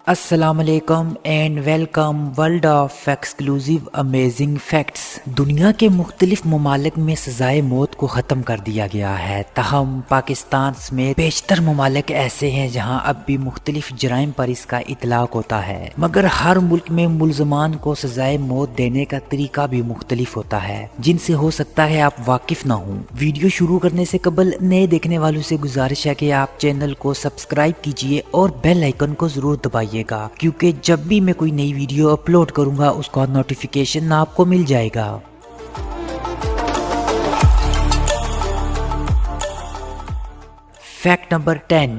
السلام علیکم and welcome world of exclusive amazing facts. دنیا کے مختلف ممالک میں سزائے موت کو ختم کر دیا گیا ہے، تاہم پاکستان سمیت بیشتر ممالک ایسے ہیں جہاں اب بھی مختلف جرائم پر اس کا اطلاق ہوتا ہے، مگر ہر ملک میں ملزمان کو سزائے موت دینے کا طریقہ بھی مختلف ہوتا ہے، جن سے ہو سکتا ہے آپ واقف نہ ہوں۔ ویڈیو شروع کرنے سے قبل نئے دیکھنے والوں سے گزارش ہے کہ آپ چینل کو سبسکرائب کیجئے اور بیل آئیکن کو ضرور دبائیے گا، کیونکہ جب بھی میں کوئی نئی ویڈیو اپلوڈ کروں گا اس کا نوٹیفیکیشن آپ کو مل جائے گا۔ فیکٹ نمبر 10،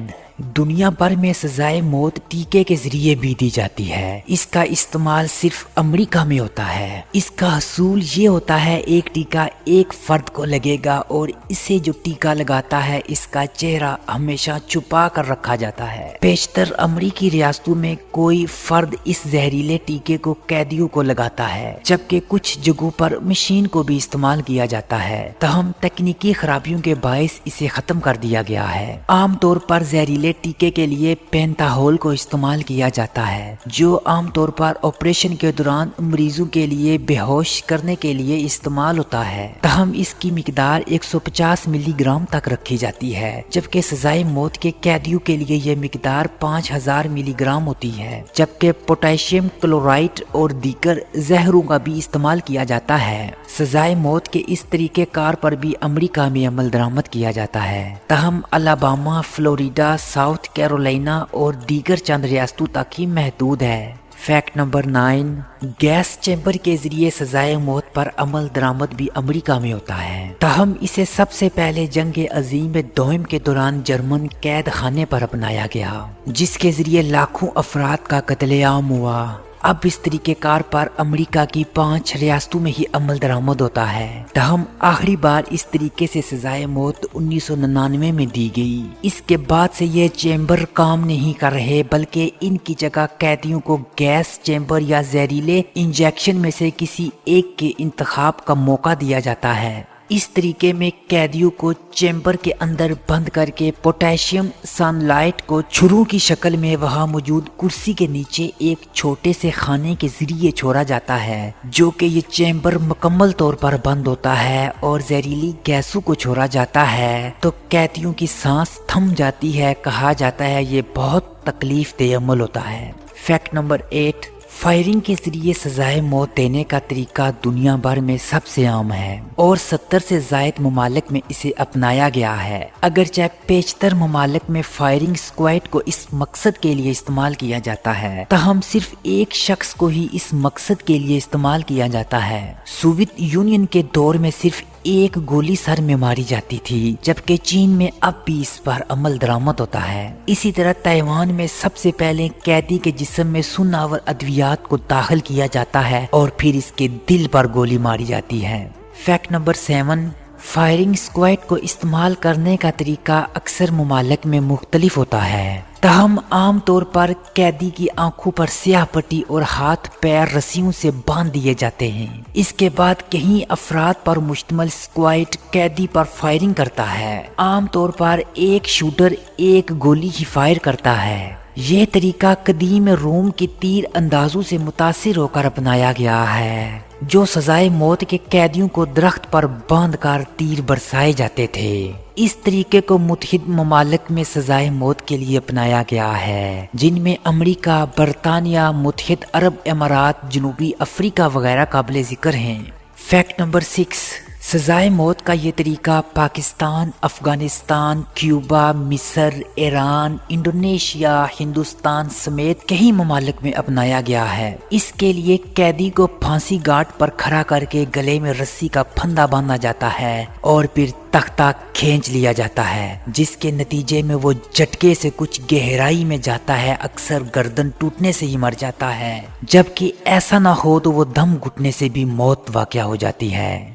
دنیا بھر میں سزائے موت ٹیکے کے ذریعے بھی دی جاتی ہے۔ اس کا استعمال صرف امریکہ میں ہوتا ہے۔ اس کا حصول یہ ہوتا ہے ایک ٹیکہ ایک فرد کو لگے گا اور اسے جو ٹیکہ لگاتا ہے اس کا چہرہ ہمیشہ چھپا کر رکھا جاتا ہے۔ بیشتر امریکی ریاستوں میں کوئی فرد اس زہریلے ٹیکے کو قیدیوں کو لگاتا ہے، جبکہ کچھ جگہوں پر مشین کو بھی استعمال کیا جاتا ہے، تاہم تکنیکی خرابیوں کے باعث اسے ختم کر دیا گیا ہے۔ عام طور پر زہریلے ٹیکے کے لیے پینتاہول کو استعمال کیا جاتا ہے، جو عام طور پر آپریشن کے دوران مریضوں کے لیے بے ہوش کرنے کے لیے استعمال ہوتا ہے، تاہم اس کی مقدار 150 ملی گرام تک رکھی جاتی ہے، جبکہ سزائے موت کے قیدیوں کے لیے یہ مقدار 5000 ملی گرام ہوتی ہے، جبکہ پوٹاشیم کلورائڈ اور دیگر زہروں کا بھی استعمال کیا جاتا ہے۔ سزائے موت کے اس طریقہ کار پر بھی امریکہ میں عمل درآمد کیا جاتا ہے، تاہم الاباما، فلوریڈا، ساؤتھ کیرولائنا اور دیگر چند ریاستوں تک ہی محدود ہے۔ فیکٹ نمبر 9، گیس چیمبر کے ذریعے سزائے موت پر عمل درآمد بھی امریکہ میں ہوتا ہے، تاہم اسے سب سے پہلے جنگ عظیم دوم کے دوران جرمن قید خانے پر اپنایا گیا، جس کے ذریعے لاکھوں افراد کا قتل عام ہوا۔ اب اس طریقہ کار پر امریکہ کی 5 ریاستوں میں ہی عمل درآمد ہوتا ہے، تاہم آخری بار اس طریقے سے سزائے موت 1999 میں دی گئی۔ اس کے بعد سے یہ چیمبر کام نہیں کر رہے، بلکہ ان کی جگہ قیدیوں کو گیس چیمبر یا زہریلے انجیکشن میں سے کسی ایک کے انتخاب کا موقع دیا جاتا ہے۔ اس طریقے میں قیدیوں کو چیمبر کے اندر بند کر کے پوٹاشیم سن لائٹ کو چھروں کی شکل میں وہاں موجود کرسی کے نیچے ایک چھوٹے سے خانے کے ذریعے چھوڑا جاتا ہے، جو کہ یہ چیمبر مکمل طور پر بند ہوتا ہے اور زہریلی گیسوں کو چھوڑا جاتا ہے تو قیدیوں کی سانس تھم جاتی ہے۔ کہا جاتا ہے یہ بہت تکلیف دہ عمل ہوتا ہے۔ فیکٹ نمبر 8، فائرنگ کے ذریعے سزائے موت دینے کا طریقہ دنیا بھر میں سب سے عام ہے اور 70 سے زائد ممالک میں اسے اپنایا گیا ہے، اگرچہ بیشتر ممالک میں فائرنگ اسکواڈ کو اس مقصد کے لیے استعمال کیا جاتا ہے، تاہم صرف ایک شخص کو ہی اس مقصد کے لیے استعمال کیا جاتا ہے۔ سوویت یونین کے دور میں صرف ایک گولی سر میں ماری جاتی تھی، جبکہ چین میں اب بھی اس پر عمل درآمد ہوتا ہے۔ اسی طرح تائیوان میں سب سے پہلے قیدی کے جسم میں سونآور ادویات کو داخل کیا جاتا ہے اور پھر اس کے دل پر گولی ماری جاتی ہے۔ فیکٹ نمبر 7، فائرنگ اسکواڈ کو استعمال کرنے کا طریقہ اکثر ممالک میں مختلف ہوتا ہے، تاہم عام طور پر قیدی کی آنکھوں پر سیاہ پٹی اور ہاتھ پیر رسیوں سے باندھ دیے جاتے ہیں۔ اس کے بعد کئی افراد پر مشتمل اسکواڈ قیدی پر فائرنگ کرتا ہے۔ عام طور پر ایک شوٹر ایک گولی ہی فائر کرتا ہے۔ یہ طریقہ قدیم روم کے تیر اندازوں سے متاثر ہو کر اپنایا گیا ہے، جو سزائے موت کے قیدیوں کو درخت پر باندھ کر تیر برسائے جاتے تھے۔ اس طریقے کو متحد ممالک میں سزائے موت کے لیے اپنایا گیا ہے، جن میں امریکہ، برطانیہ، متحد عرب امارات، جنوبی افریقہ وغیرہ قابل ذکر ہیں۔ فیکٹ نمبر 6، سزائے موت کا یہ طریقہ پاکستان، افغانستان، کیوبا، مصر، ایران، انڈونیشیا، ہندوستان سمیت کئی ممالک میں اپنایا گیا ہے۔ اس کے لیے قیدی کو پھانسی گھاٹ پر کھڑا کر کے گلے میں رسی کا پھندا باندھا جاتا ہے اور پھر تختہ کھینچ لیا جاتا ہے، جس کے نتیجے میں وہ جھٹکے سے کچھ گہرائی میں جاتا ہے، اکثر گردن ٹوٹنے سے ہی مر جاتا ہے، جبکہ ایسا نہ ہو تو وہ دم گھٹنے سے بھی موت واقع ہو جاتی ہے۔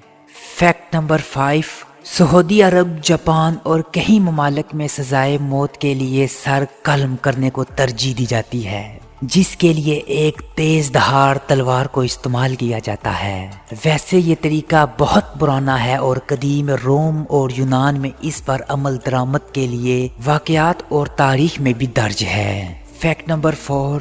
فیکٹ نمبر 5، سعودی عرب، جاپان اور کئی ممالک میں سزائے موت کے لیے سر قلم کرنے کو ترجیح دی جاتی ہے، جس کے لیے ایک تیز دھار تلوار کو استعمال کیا جاتا ہے۔ ویسے یہ طریقہ بہت پرانا ہے اور قدیم روم اور یونان میں اس پر عمل درآمد کے لیے واقعات اور تاریخ میں بھی درج ہے۔ Fact number 4،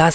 10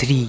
3,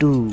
2,